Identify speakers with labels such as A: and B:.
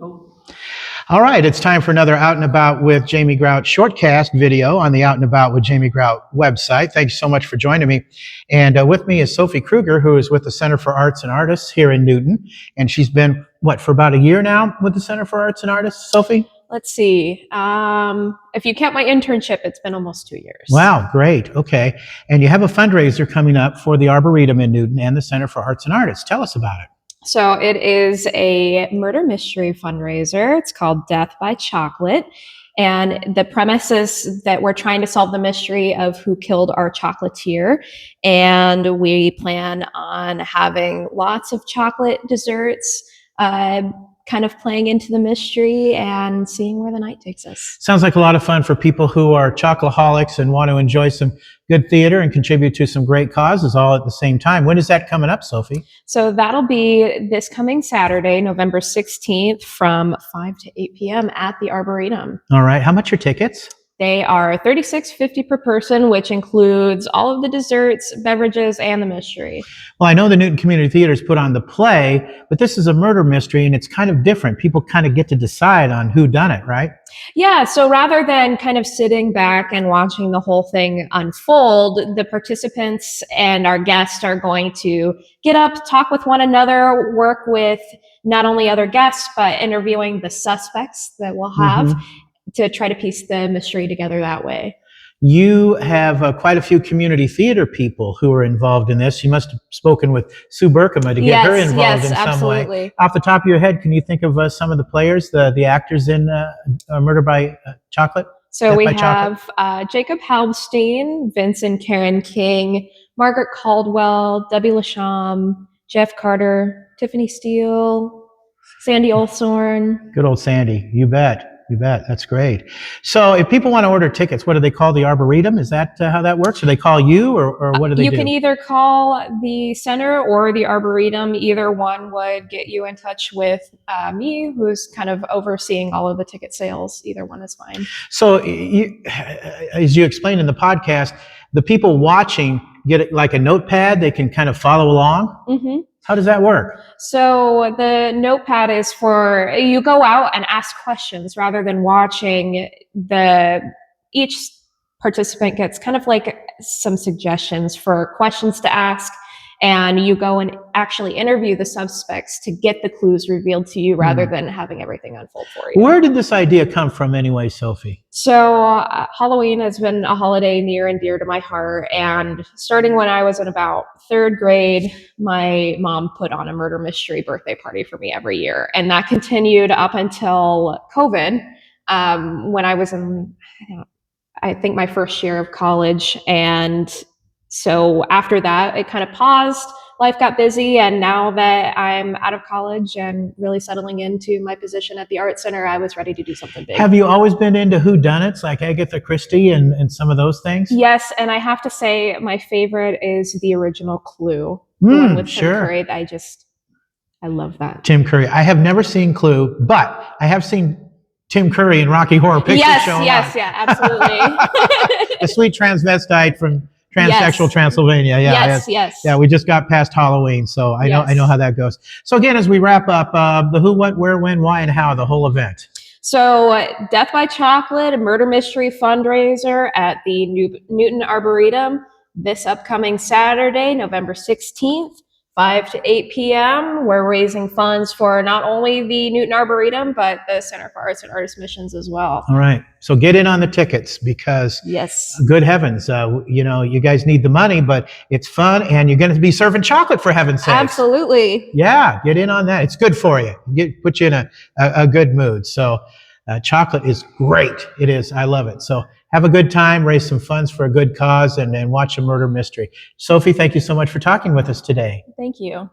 A: All right, it's time for another Out and About with Jamie Grout Shortcast video on the Out and About with Jamie Grout website. Thanks so much for joining me. And with me is Sophie Kruger, who is with the Center for Arts and Artists here in Newton. And she's been, for about a year now with the Center for Arts and Artists, Sophie?
B: Let's see. If you count my internship, it's been almost 2 years.
A: Wow, great. Okay. And you have a fundraiser coming up for the Arboretum in Newton and the Center for Arts and Artists. Tell us about it.
B: So it is a murder mystery fundraiser. It's called Death by Chocolate. And the premise is that we're trying to solve the mystery of who killed our chocolatier. And we plan on having lots of chocolate desserts, kind of playing into the mystery and seeing where the night takes us.
A: Sounds like a lot of fun for people who are chocoholics and want to enjoy some good theater and contribute to some great causes all at the same time. When is that coming up, Sophie?
B: So that'll be this coming Saturday, November 16th from 5 to 8 p.m. at the Arboretum.
A: All right. How much are tickets?
B: They are $36.50 per person, which includes all of the desserts, beverages, and the mystery.
A: Well, I know the Newton Community Theater's put on the play, but this is a murder mystery, and it's kind of different. People kind of get to decide on who done it, right?
B: Yeah, so rather than kind of sitting back and watching the whole thing unfold, the participants and our guests are going to get up, talk with one another, work with not only other guests, but interviewing the suspects that we'll have. To try to piece the mystery together that way.
A: You have quite a few community theater people who are involved in this. You must have spoken with Sue Berkema to get her involved in some way. Off the top of your head, can you think of some of the players, the actors in Murder by Chocolate?
B: So we have Jacob Halbstein, Vincent Karen King, Margaret Caldwell, Debbie Lasham, Jeff Carter, Tiffany Steele, Sandy Olsorn.
A: Good old Sandy, you bet. You bet. That's great. So if people want to order tickets, what do they call the Arboretum? Is that how that works? Do they call you or what do they do?
B: You can either call the center or the Arboretum. Either one would get you in touch with me, who's kind of overseeing all of the ticket sales. Either one is fine.
A: So as you explained in the podcast, the people watching get like a notepad. They can kind of follow along. Mm-hmm. How does that work?
B: So the notepad is for, you go out and ask questions rather than watching. Each participant gets kind of like some suggestions for questions to ask, and you go and actually interview the suspects to get the clues revealed to you rather than having everything unfold for you.
A: Where did this idea come from anyway, Sophie?
B: So Halloween has been a holiday near and dear to my heart, and starting when I was in about 3rd grade, my mom put on a murder mystery birthday party for me every year, and that continued up until COVID, when I was in, I think, my first year of college. And so after that, it kind of paused. Life got busy, and now that I'm out of college and really settling into my position at the Art Center, I was ready to do something big.
A: Have you always been into whodunits, like Agatha Christie and some of those things?
B: Yes, and I have to say my favorite is the original Clue, the one with Tim Curry. I love that.
A: Tim Curry. I have never seen Clue, but I have seen Tim Curry in Rocky Horror Picture Show.
B: Yes, absolutely.
A: The sweet transvestite from Transsexual Transylvania.
B: Yes.
A: Yeah, we just got past Halloween, so I know how that goes. So again, as we wrap up, the who, what, where, when, why, and how, the whole event.
B: So Death by Chocolate, a murder mystery fundraiser at the Newton Arboretum this upcoming Saturday, November 16th. 5 to 8 p.m. We're raising funds for not only the Newton Arboretum, but the Center for Arts and Artist Missions as well.
A: All right. So get in on the tickets because, good heavens, you guys need the money, but it's fun and you're going to be serving chocolate for heaven's sake.
B: Absolutely.
A: Yeah, get in on that. It's good for you. Put you in a good mood. So chocolate is great. It is. I love it. So have a good time, raise some funds for a good cause, and watch a murder mystery. Sophie, thank you so much for talking with us today.
B: Thank you.